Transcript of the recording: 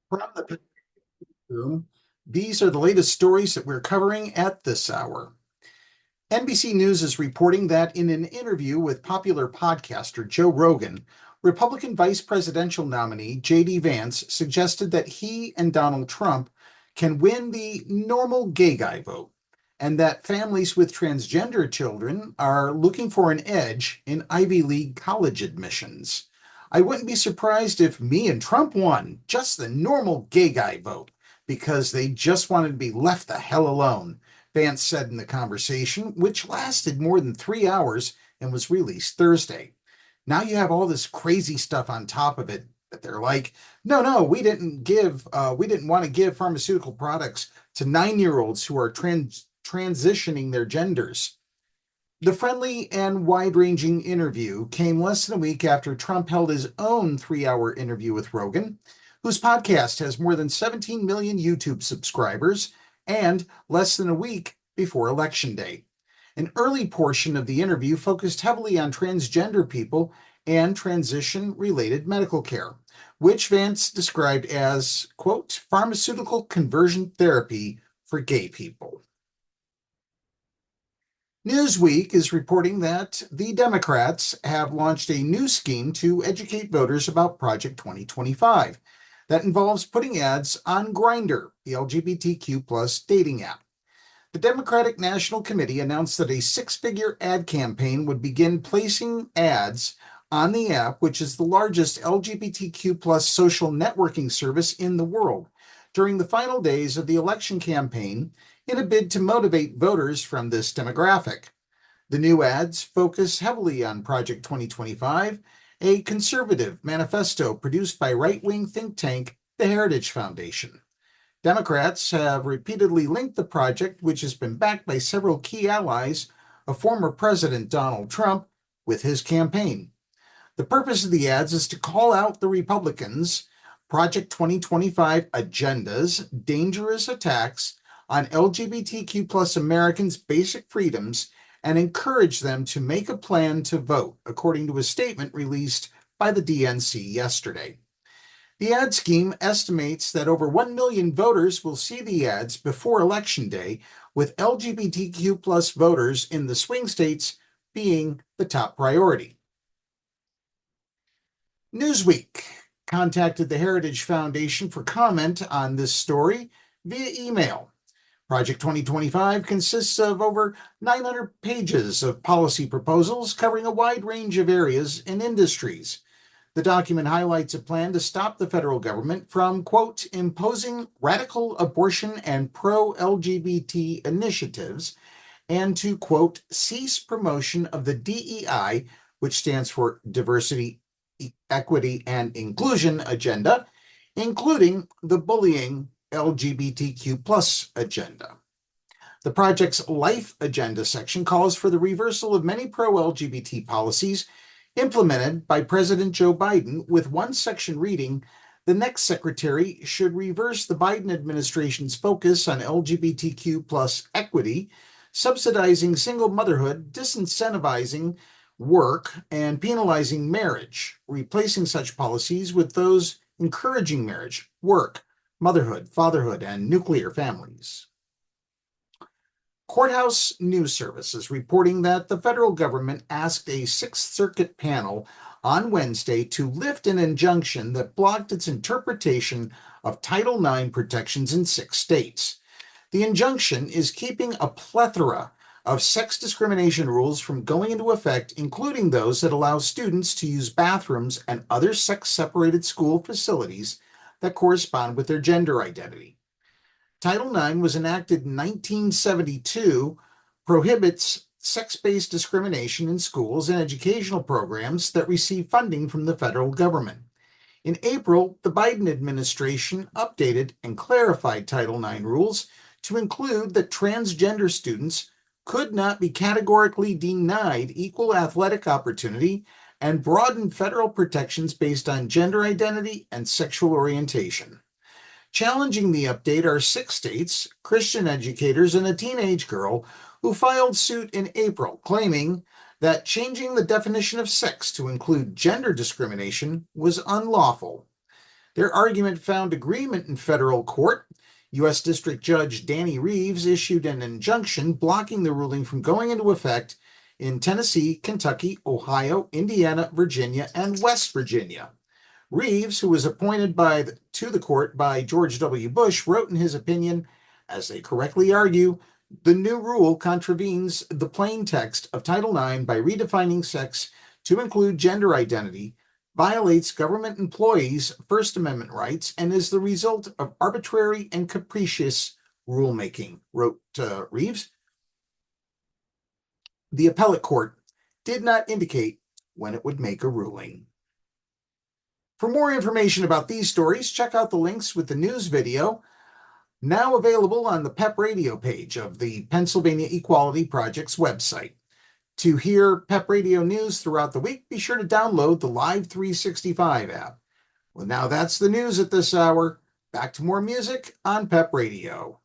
From the PEP room, these are the latest stories that we're covering at this hour. NBC News is reporting that in an interview with popular podcaster Joe Rogan, Republican vice presidential nominee JD Vance suggested that he and Donald Trump can win the normal gay guy vote, and that families with transgender children are looking for an edge in Ivy League college admissions. I wouldn't be surprised if me and Trump won just the normal gay guy vote because they just wanted to be left the hell alone, Vance said in the conversation, which lasted more than 3 hours and was released Thursday. Now you have all this crazy stuff on top of it that they're like, no, we didn't want to give pharmaceutical products to 9-year-olds who are transitioning their genders. The friendly and wide ranging interview came less than a week after Trump held his own 3 hour interview with Rogan, whose podcast has more than 17 million YouTube subscribers, and less than a week before Election Day. An early portion of the interview focused heavily on transgender people and transition related medical care, which Vance described as, quote, pharmaceutical conversion therapy for gay people. Newsweek is reporting that the Democrats have launched a new scheme to educate voters about Project 2025 that involves putting ads on Grindr, the LGBTQ plus dating app. The Democratic National Committee announced that a six-figure ad campaign would begin placing ads on the app, which is the largest LGBTQ plus social networking service in the world, during the final days of the election campaign in a bid to motivate voters from this demographic. The new ads focus heavily on Project 2025, a conservative manifesto produced by right-wing think tank the Heritage Foundation. Democrats have repeatedly linked the project, which has been backed by several key allies of former President Donald Trump, with his campaign. The purpose of the ads is to call out the Republicans' Project 2025 agenda's dangerous attacks on LGBTQ plus Americans' basic freedoms and encourage them to make a plan to vote, according to a statement released by the DNC yesterday. The ad scheme estimates that over 1 million voters will see the ads before Election Day, with LGBTQ plus voters in the swing states being the top priority. Newsweek contacted the Heritage Foundation for comment on this story via email. Project 2025 consists of over 900 pages of policy proposals covering a wide range of areas and industries. The document highlights a plan to stop the federal government from, quote, imposing radical abortion and pro-LGBT initiatives, and to, quote, cease promotion of the DEI, which stands for Diversity, Equity, and Inclusion agenda, including the bullying LGBTQ plus agenda. The project's Life Agenda section calls for the reversal of many pro-LGBT policies implemented by President Joe Biden, with one section reading, the next secretary should reverse the Biden administration's focus on LGBTQ plus equity, subsidizing single motherhood, disincentivizing work, and penalizing marriage, replacing such policies with those encouraging marriage, work, motherhood, fatherhood, and nuclear families. Courthouse News Service is reporting that the federal government asked a Sixth Circuit panel on Wednesday to lift an injunction that blocked its interpretation of Title IX protections in 6 states. The injunction is keeping a plethora of sex discrimination rules from going into effect, including those that allow students to use bathrooms and other sex-separated school facilities that correspond with their gender identity. Title IX was enacted in 1972, prohibits sex-based discrimination in schools and educational programs that receive funding from the federal government. In April, the Biden administration updated and clarified Title IX rules to include that transgender students could not be categorically denied equal athletic opportunity and broadened federal protections based on gender identity and sexual orientation. Challenging the update are 6 states, Christian educators, and a teenage girl who filed suit in April, claiming that changing the definition of sex to include gender discrimination was unlawful. Their argument found agreement in federal court. U.S. District Judge Danny Reeves issued an injunction blocking the ruling from going into effect in Tennessee, Kentucky, Ohio, Indiana, Virginia, and West Virginia. Reeves, who was appointed to the court by George W. Bush, wrote in his opinion, as they correctly argue, the new rule contravenes the plain text of Title IX by redefining sex to include gender identity, violates government employees' First Amendment rights, and is the result of arbitrary and capricious rulemaking, wrote Reeves. The appellate court did not indicate when it would make a ruling. For more information about these stories, check out the links with the news video, now available on the PEP Radio page of the Pennsylvania Equality Project's website. To hear PEP Radio news throughout the week, be sure to download the Live 365 app. Well, now that's the news at this hour. Back to more music on PEP Radio.